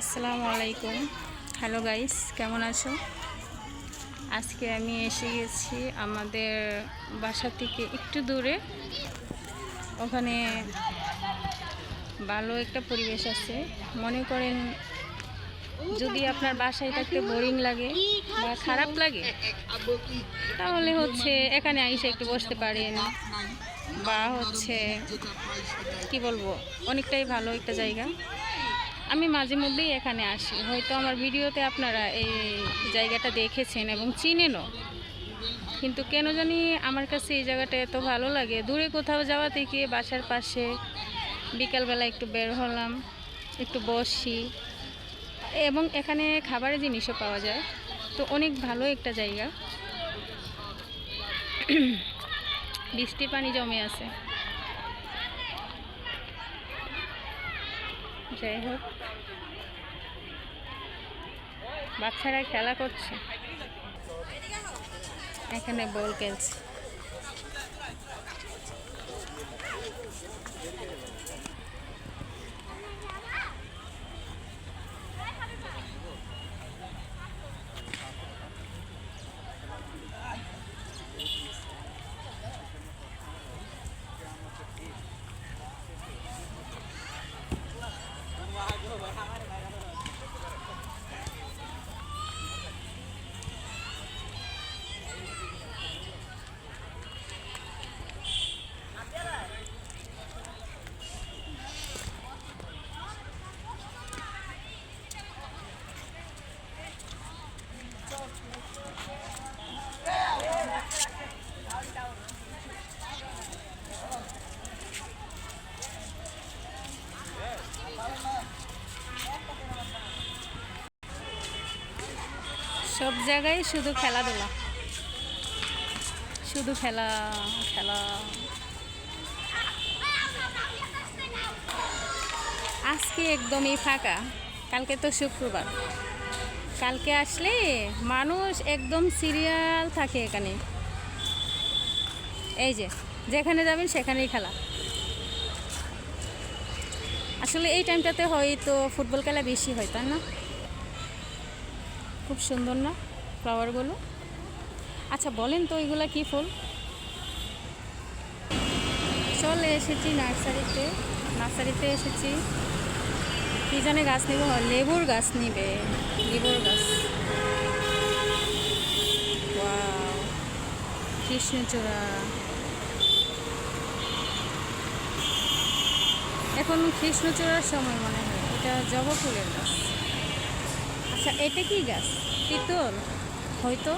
আসসালামু আলাইকুম। Hello guys, কেমন আছো? আজকে আমি এসে গেছি আমাদের বাসা থেকে একটু দূরে। ওখানে ভালো একটা পরিবেশ আছে। মনে করেন যদি আপনার বাসায় থাকতে বোরিং লাগে বা খারাপ লাগে, তাহলে এখানে এসে একটু বসতে পারেন, বা কি বলবো, অনেকটাই ভালো একটা জায়গা। আমি মাঝে মধ্যেই এখানে আসি, হয়তো আমার ভিডিওতে আপনারা এই জায়গাটা দেখেছেন এবং চিনেনও, কিন্তু কেন জানি আমার কাছে এই জায়গাটা এত ভালো লাগে। দূরে কোথাও যাওয়া থেকে বাসার পাশে বিকালবেলা একটু বের হলাম, একটু বসি, এবং এখানে খাবারের জিনিসও পাওয়া যায়। তো অনেক ভালো একটা জায়গা। বৃষ্টির পানি জমে আছে। যাই হোক, বাচ্চারা খেলা করছে, এখানে বল খেলছে। সব জায়গায় শুধু খেলাধুলা, শুধু খেলা খেলা। আজকে একদমই ফাঁকা, কালকে তো শুক্রবার। কালকে আসলে মানুষ একদম সিরিয়াল থাকে এখানে। এই যে যেখানে যাবেন সেখানেই খেলা। আসলে এই টাইমটাতে হয়তো ফুটবল খেলা বেশি হয়, তাই না? খুব সুন্দর না ফ্লাওয়ারগুলো? আচ্ছা বলেন তো এগুলা কি ফুল? চলে এসেছি নার্সারিতে এসেছি। কি জানে গাছ নিব, লেবুর গাছ নিবে, লেবুর গাছ। ওয়াও, কৃষ্ণচূড়া। এখন কৃষ্ণচূড়ার সময় মনে হয়। এটা জবা ফুলের গাছ। আচ্ছা এটা কি গাছ? তিতল হয়তো।